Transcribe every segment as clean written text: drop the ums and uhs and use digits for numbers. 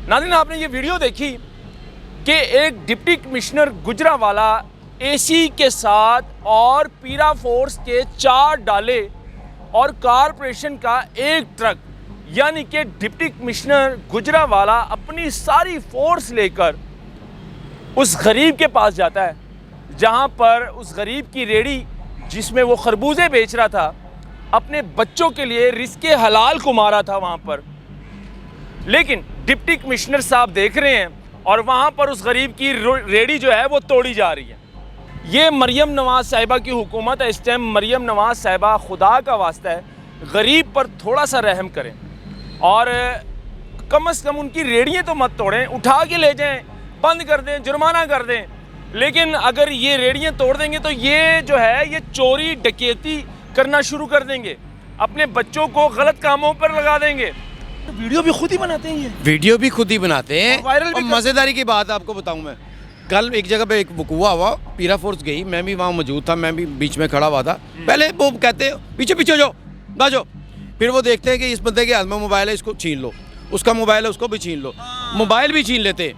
नाज़रीन, आपने ये वीडियो देखी कि एक डिप्टी कमिश्नर गुजरांवाला एसी के साथ और पीरा फोर्स के 4 डाले और कारपोरेशन का एक ट्रक, यानी कि डिप्टी कमिश्नर गुजरांवाला अपनी सारी फोर्स लेकर उस गरीब के पास जाता है, जहां पर उस गरीब की रेडी जिसमें वो खरबूजे बेच रहा था, अपने बच्चों के लिए रिस्के हलाल को मारा था वहां पर। लेकिन डिप्टी कमिश्नर साहब देख रहे हैं और वहां पर उस गरीब की रेडी जो है वो तोड़ी जा रही है। ये मरियम नवाज़ साहिबा की हुकूमत है इस टाइम। मरियम नवाज़ साहिबा, खुदा का वास्ता है, गरीब पर थोड़ा सा रहम करें और कम से कम उनकी रेडियाँ तो मत तोड़ें, उठा के ले जाएं, बंद कर दें, जुर्माना कर दें। लेकिन अगर ये रेडियाँ तोड़ देंगे तो ये जो है ये चोरी डकैती करना शुरू कर देंगे, अपने बच्चों को गलत कामों पर लगा देंगे। तो वीडियो भी खुद ही बनाते हैं, ये वीडियो भी खुद ही बनाते हैं। वायरल भी मज़ेदारी की बात आपको बताऊं, मैं कल एक जगह पे एक वकूआ हुआ, पीरा फोर्स गई, मैं भी वहाँ मौजूद था, मैं भी बीच में खड़ा हुआ था। पहले वो कहते पीछे पीछे जाओ ना जाओ, फिर वो देखते हैं कि इस बंदे के हाथ में मोबाइल है, इसको छीन लो, उसका मोबाइल है उसको भी छीन लो, मोबाइल भी छीन लेते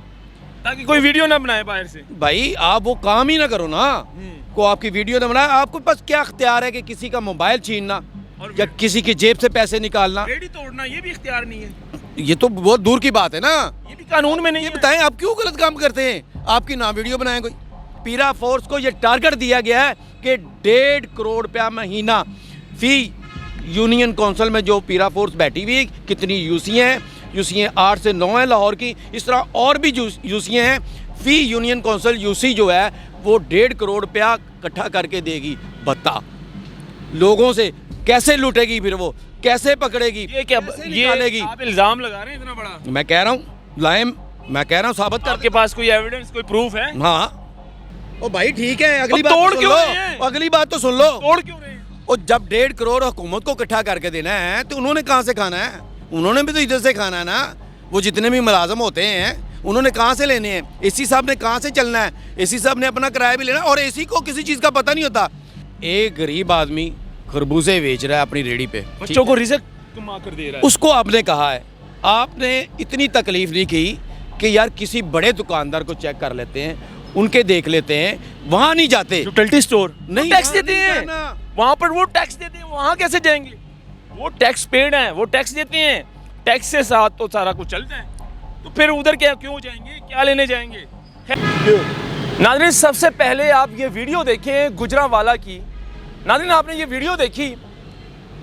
ताकि कोई वीडियो ना बनाए बाहर से। भाई आप वो काम ही ना करो ना, को आपकी वीडियो ना बनाए। आपको पास क्या इख्तियार है कि किसी का मोबाइल छीनना या किसी की जेब से पैसे निकालना, रेडी तोड़ना, ये भी इख्तियार नहीं है। ये तो बहुत दूर की बात है ना, ये भी कानून में नहीं ये है। बताएं आप क्यों गलत काम करते हैं? आपकी ना वीडियो बनाए कोई। पीरा फोर्स को ये टारगेट दिया गया है कि 1.5 करोड़ रुपया महीना फी यूनियन काउंसिल में जो पीरा फोर्स बैठी हुई, कितनी यूसियाँ हैं, यूसियाँ 8 से 9 हैं लाहौर की, इस तरह और भी यूसियाँ हैं। फी यूनियन काउंसिल यूसी जो है वो 1.5 करोड़ रुपया इकट्ठा करके देगी। बता लोगों से कैसे लूटेगी, फिर वो कैसे पकड़ेगी, ये क्या निकालेगी? आप इल्जाम लगा रहे हैं इतना बड़ा। मैं कह रहा हूँ लाएं, मैं कह रहा हूँ साबित कर। आपके पास कोई एविडेंस, कोई प्रूफ है? हाँ ओ भाई ठीक है, अगली तो बात तोड़ तो सुन क्यों लो, रहे हैं? अगली बात तो सुन लो। तोड़ क्यों रहे हैं? और जब 1.5 करोड़ हुकूमत को इकट्ठा करके देना है तो उन्होंने कहाँ से खाना है? उन्होंने भी तो इधर से खाना है ना। वो जितने भी मुलाजम होते हैं उन्होंने कहाँ से लेने हैं? एसी साहब ने कहाँ से चलना है? एसी साहब ने अपना किराया भी लेना, और एसी को किसी चीज़ का पता नहीं होता। एक गरीब आदमी खरबूजे बेच रहा है अपनी रेडी पे, बच्चों को रिज़्क कमा कर दे रहा है। उसको आपने कहा है, आपने इतनी तकलीफ नहीं की कि यार किसी बड़े दुकानदार को चेक कर लेते हैं, उनके देख लेते हैं, वहाँ नहीं जाते। यूटिलिटी स्टोर नहीं, टैक्स वहाँ देते नहीं हैं, जाना। वहाँ पर वो टैक्स देते हैं, वहाँ कैसे जाएंगे? वो टैक्स पेड हैं, वो टैक्स देते हैं, टैक्स के साथ तो सारा कुछ चलता है। तो फिर उधर क्या क्यों जाएंगे, क्या लेने जाएंगे? नाज़रीन, सबसे पहले आप ये वीडियो देखें गुजरांवाला की। नाज़रीन, आपने ये वीडियो देखी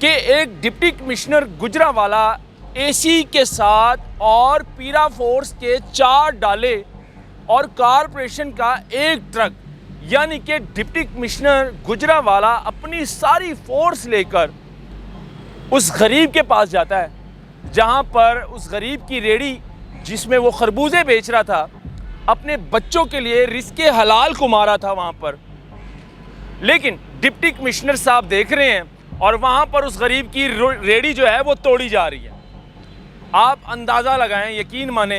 कि एक डिप्टी कमिश्नर गुजरांवाला एसी के साथ और पीरा फोर्स के 4 डाले और कारपोरेशन का एक ट्रक, यानी कि डिप्टी कमिश्नर गुजरांवाला अपनी सारी फोर्स लेकर उस गरीब के पास जाता है, जहां पर उस गरीब की रेडी जिसमें वो खरबूजे बेच रहा था, अपने बच्चों के लिए रिस्के हलाल को मारा था वहां पर। लेकिन डिप्टी कमिश्नर साहब देख रहे हैं और वहां पर उस गरीब की रेडी जो है वो तोड़ी जा रही है। आप अंदाज़ा लगाएं, यकीन माने,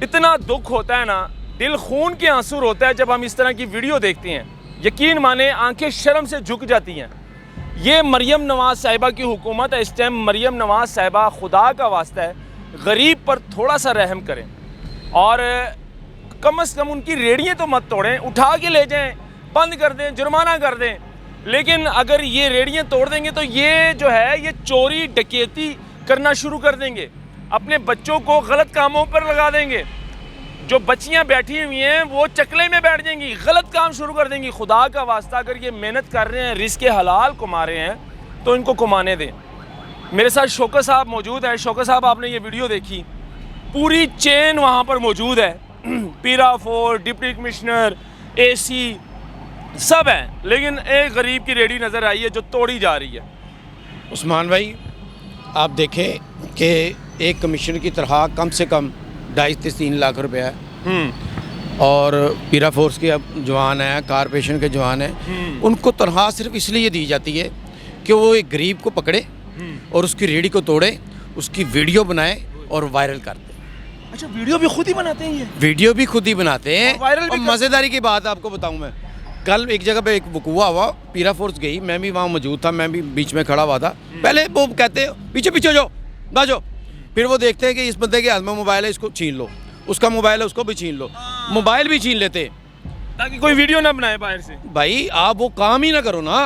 इतना दुख होता है ना, दिल खून के आंसू होता है जब हम इस तरह की वीडियो देखते हैं। यकीन माने आंखें शर्म से झुक जाती हैं। ये मरियम नवाज़ साहिबा की हुकूमत है इस टाइम। मरियम नवाज़ साहिबा, खुदा का वास्ता है, गरीब पर थोड़ा सा रहम करें और कम से कम उनकी रेडियाँ तो मत तोड़ें, उठा के ले जाएं, बंद कर दें, जुर्माना कर दें। लेकिन अगर ये रेडियाँ तोड़ देंगे तो ये जो है ये चोरी डकैती करना शुरू कर देंगे, अपने बच्चों को गलत कामों पर लगा देंगे। जो बच्चियां बैठी हुई हैं वो चकले में बैठ जाएंगी, गलत काम शुरू कर देंगी। खुदा का वास्ता, अगर ये मेहनत कर रहे हैं, रिस्क हलाल कमा रहे हैं, तो इनको कमाने दें। मेरे साथ शौकत साहब मौजूद है। शौकत साहब, आपने ये वीडियो देखी, पूरी चेन वहाँ पर मौजूद है। पीरा फोर्स, डिप्टी कमिश्नर, एसी सब हैं, लेकिन एक गरीब की रेडी नज़र आई है जो तोड़ी जा रही है। उस्मान भाई, आप देखें कि एक कमीशन की तरह कम से कम 2.5 से 3 लाख रुपया है, और पीरा फोर्स के अब जवान हैं, कारपोरेशन के जवान हैं, उनको तनख्वाह सिर्फ इसलिए दी जाती है कि वो एक गरीब को पकड़े और उसकी रेडी को तोड़े, उसकी वीडियो बनाए और वायरल कर दे। अच्छा, वीडियो भी खुद ही बनाते हैं ये? वीडियो भी खुद ही बनाते हैं। और वायरल भी मज़ेदारी की बात आपको बताऊं, मैं कल एक जगह पे एक वकूआ हुआ, पीरा फोर्स गई, मैं भी वहाँ मौजूद था, मैं भी बीच में खड़ा हुआ था। पहले वो कहते पीछे पीछे जाओ ना जाओ, फिर वो देखते हैं कि इस बंदे के हाथ में मोबाइल है, इसको छीन लो, उसका मोबाइल है उसको भी छीन लो, मोबाइल भी छीन लेते ताकि कोई वीडियो ना बनाए बाहर से। भाई आप वो काम ही ना करो ना,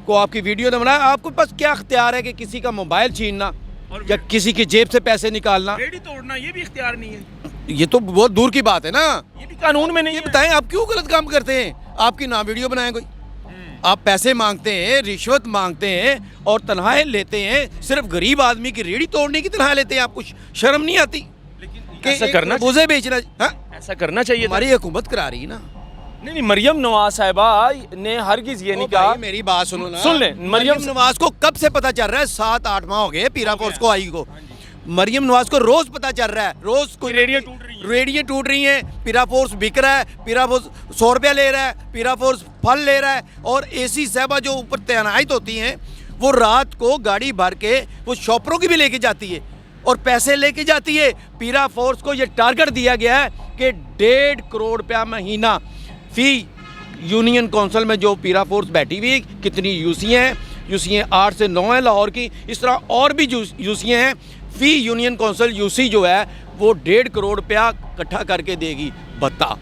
को आपकी वीडियो ना बनाए, आपको पास क्या अख्तियार है कि किसी का मोबाइल छीनना और या किसी की जेब से पैसे निकालना, रेडी तोड़ना ये भी इख्तियार नहीं है, ये तो बहुत दूर की बात है ना। ये भी कानून में नहीं ये है। बताएं आप क्यों गलत काम करते हैं, आपकी ना वीडियो बनाए कोई, आप पैसे मांगते हैं, रिश्वत मांगते हैं और तनख्वाहें लेते हैं, सिर्फ गरीब आदमी की रेडी तोड़ने की तनख्वाह लेते हैं, आपको शर्म नहीं आती लेकिन ऐसा करना बोझे बेचना? हाँ? ऐसा करना चाहिए था। हमारी हुकूमत करा रही है ना। नहीं नहीं, मरियम नवाज साहिबा ने हरगिज ये नहीं ओ कहा। भाई, मेरी बात सुनो ना, सुन ले, मरियम नवाज को कब से पता चल रहा है? 7-8 माह हो गए पीरा फोर्स को आई को। मरियम नवाज को रोज पता चल रहा है, रोज कोई रेडियो टूट रही है। रेडियो टूट रही हैं, पीरा फोर्स बिक रहा है, पीरा फोर्स 100 रुपया ले रहा है, पीरा फोर्स फल ले रहा है, और एसी साहबा जो ऊपर तैनात होती हैं वो रात को गाड़ी भर के वो शॉपरों की भी लेके जाती है और पैसे लेके जाती है। पीरा फोर्स को ये टारगेट दिया गया है कि 1.5 करोड़ रुपया महीना फी यूनियन काउंसिल में जो पीरा फोर्स बैठी हुई, कितनी यूसियाँ हैं, यूसियाँ 8 से 9 हैं लाहौर की, इस तरह और भी यूसियाँ हैं, फी यूनियन काउंसिल यूसी जो है वो 1.5 करोड़ रुपया इकट्ठा करके देगी। बता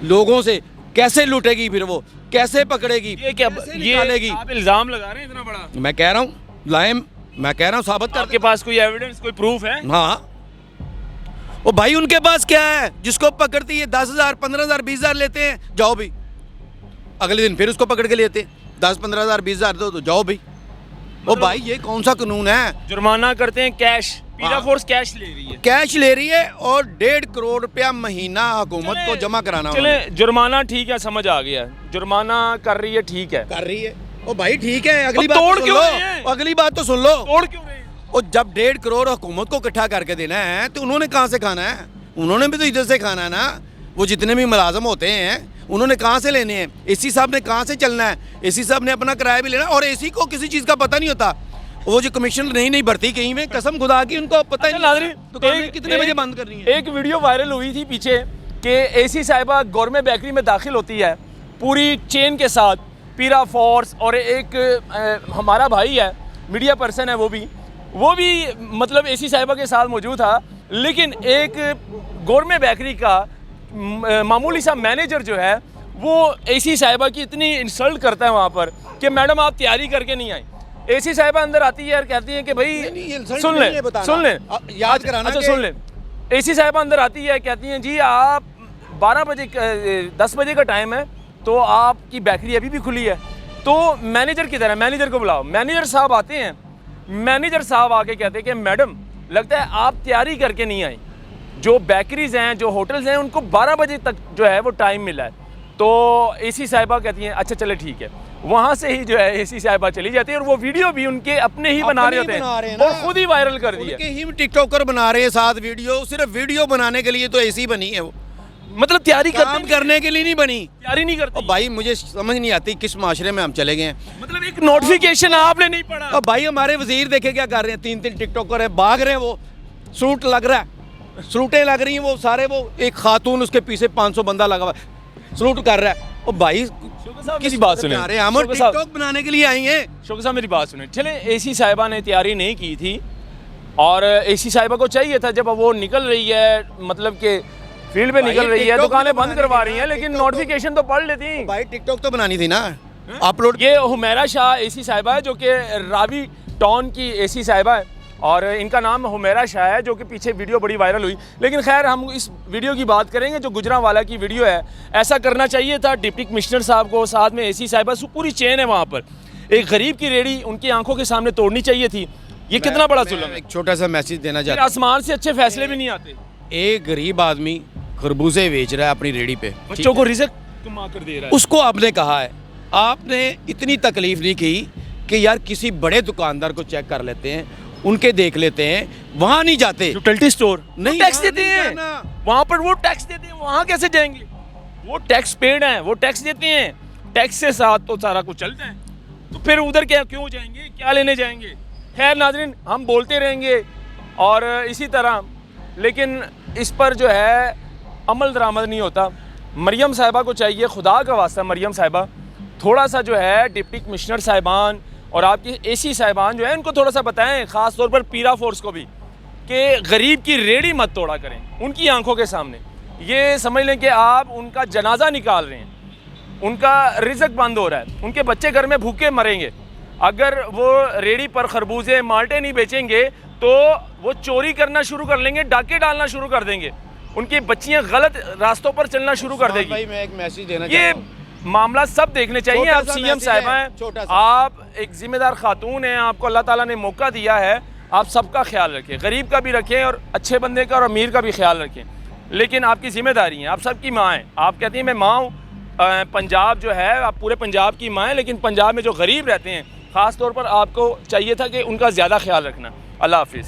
लोगों से कैसे लूटेगी, फिर वो कैसे पकड़ेगी, ये क्या कैसे ये निकालेगी? आप इल्जाम लगा रहे हैं इतना बड़ा? मैं कह रहा हूँ लाएं, मैं कह रहा हूँ साबित कर। आपके पास कोई एविडेंस, कोई प्रूफ है? हाँ, वो भाई उनके पास क्या है, जिसको पकड़ती है 10,000 15,000 20,000 लेते हैं, जाओ भी, अगले दिन फिर उसको पकड़ के लेते हैं, 10-15,000 20,000 दो तो जाओ भी। ओ भाई ये कौन सा कानून है? जुर्माना करते हैं कैश, पीरा हाँ। फोर्स कैश ले रही है, कैश ले रही है और 1.5 करोड़ रुपया महीना हुकूमत को जमा कराना चले जुर्माना ठीक है, समझ आ गया, जुर्माना कर रही है, ठीक है, कर रही है। ओ भाई ठीक है, अगली अब बात तोड़ तो सुन क्यों लो, रहे हैं? अगली बात तो सुन लो। तोड़ क्यों रहे हैं? और जब 1.5 करोड़ हुकूमत को इकट्ठा करके देना है तो उन्होंने कहाँ से खाना है? उन्होंने भी तो इधर से खाना है ना। वो जितने भी मुलाजम होते हैं उन्होंने कहाँ से लेने हैं? एसी साहब ने कहाँ से चलना है? एसी साहब ने अपना किराया भी लेना, और एसी को किसी चीज़ का पता नहीं होता। वो जो कमीशन नहीं भरती कहीं में, कसम खुदा की उनको पता ही अच्छा, नहीं। नाज़रीन, दुकानें कितने बजे बंद करनी है? एक वीडियो वायरल हुई थी पीछे कि एसी साहिबा गौरमेंट बेकरी में दाखिल होती है पूरी चेन के साथ, पीरा फोर्स, और एक हमारा भाई है, मीडिया पर्सन है, वो भी मतलब एसी साहिबा के साथ मौजूद था, लेकिन एक गौरमेंट बेकरी का मामूली सा मैनेजर जो है वो एसी साहिबा की इतनी इंसल्ट करता है वहाँ पर कि मैडम आप तैयारी करके नहीं आई। एसी साहिबा अंदर आती है और कहती है कि भाई ये insult सुन नहीं है, ले बताना। सुन ले, याद कराना अच्छा कि- सुन ले, एसी साहिबा अंदर आती है, कहती हैं जी आप 12 बजे 10 बजे का टाइम है तो आपकी बेकरी अभी भी खुली है। तो मैनेजर की तरह, मैनेजर को बुलाओ। मैनेजर साहब आते हैं, मैनेजर साहब आके कहते हैं कि मैडम लगता है आप तैयारी करके नहीं आई, जो बेकरीज हैं, जो होटल्स हैं, उनको 12 बजे तक जो है वो टाइम मिला है। तो एसी साहिबा कहती हैं अच्छा चले ठीक है, वहाँ से ही जो है एसी साहिबा चली जाती है, और वो वीडियो भी उनके अपने ही बना रहे होते हैं और खुद ही वायरल कर दिया। उनके ही टिकटॉकर बना रहे हैं साथ वीडियो, सिर्फ वीडियो बनाने के लिए तो एसी बनी है, वो मतलब तैयारी काम करने के लिए नहीं बनी। तैयारी नहीं करती। और भाई मुझे समझ नहीं आती किस माशरे में हम चले गए हैं। मतलब एक नोटिफिकेशन आपने नहीं पढ़ा। और भाई हमारे वजीर देखे क्या कर रहे हैं, 3-3 टिकटॉकर है, भाग रहे हैं, वो सूट लग रहा है, सूटें लग रही हैं, वो सारे, वो एक खातून उसके पीछे 500 बंदा लगा हुआ है, सलूट कर रहा है। और भाई किसी बात सुने, हम टिकटॉक बनाने के लिए आएंगे। शोक साहब मेरी बात सुने, चले एसी साहिबा ने तैयारी नहीं की थी, और एसी साहिबा को चाहिए था जब वो निकल रही है, मतलब कि फील्ड पे निकल रही है, दुकानें बंद करवा रही हैं, लेकिन नोटिफिकेशन तो पढ़ लेती। भाई टिकटॉक तो बनानी थी ना, अपलोड। ये हुमैरा शाह एसी साहिबा है जो कि रावी टाउन की एसी साहिबा है, और इनका नाम हुमैरा शाह है, जो कि पीछे वीडियो बड़ी वायरल हुई। लेकिन खैर हम इस वीडियो की बात करेंगे जो गुजरांवाला की वीडियो है। ऐसा करना चाहिए था डिप्टी कमिश्नर साहब को, साथ में एसी साहिबा, पूरी चेन है वहाँ पर, एक गरीब की रेडी उनकी आंखों के सामने तोड़नी चाहिए थी। ये कितना बड़ा जुल्म है। एक छोटा सा मैसेज देना फिर चाहता आसमान से अच्छे फैसले भी नहीं आते। हूं। एक गरीब आदमी खरबूजे बेच रहा है अपनी रेडी पे, बच्चों को रिज़्क कमा कर दे रहा है। उसको आपने कहा है, आपने इतनी तकलीफ नहीं की कि यार किसी बड़े दुकानदार को चेक कर लेते हैं, उनके देख लेते हैं, वहाँ नहीं जाते। यूटिलिटी स्टोर नहीं, टैक्स वहाँ देते नहीं हैं, जाना। वहाँ पर वो टैक्स देते हैं, वहाँ कैसे जाएंगे? वो टैक्स पेड हैं, वो टैक्स देते हैं, टैक्स के साथ तो सारा कुछ चलता है, तो फिर उधर क्या क्यों जाएंगे, क्या लेने जाएंगे? खैर नाज़रीन, हम बोलते रहेंगे और इसी तरह, लेकिन इस पर जो है अमल दरामद नहीं होता। मरियम साहिबा को चाहिए, खुदा का वास्ता मरियम साहिबा, थोड़ा सा जो है डिप्टी कमिश्नर साहिबान और आपकी एसी साहिबान जो है, इनको थोड़ा सा बताएं, ख़ास तौर पर पीरा फोर्स को भी, कि गरीब की रेड़ी मत तोड़ा करें उनकी आंखों के सामने। ये समझ लें कि आप उनका जनाजा निकाल रहे हैं, उनका रिज़्क बंद हो रहा है, उनके बच्चे घर में भूखे मरेंगे। अगर वो रेड़ी पर खरबूजे माल्टे नहीं बेचेंगे तो वो चोरी करना शुरू कर लेंगे, डाके डालना शुरू कर देंगे, उनकी बच्चियां गलत रास्तों पर चलना शुरू कर देगी। भाई मैं एक मैसेज देना ये मामला सब देखने चाहिए। छोटा आप सा सीएम मैसेज साहिबा है, हैं, छोटा सा। आप एक जिम्मेदार खातून हैं, आपको अल्लाह ताला ने मौका दिया है, आप सबका ख्याल रखें, गरीब का भी रखें और अच्छे बंदे का और अमीर का भी ख्याल रखें। लेकिन आपकी जिम्मेदारी है, आप सबकी माँ हैं। आप कहती हैं मैं माँ हूँ, पंजाब जो है आप पूरे पंजाब की माँ हैं, लेकिन पंजाब में जो गरीब रहते हैं ख़ास तौर पर आपको चाहिए था कि उनका ज़्यादा ख्याल रखना। अल्लाह हाफिज़।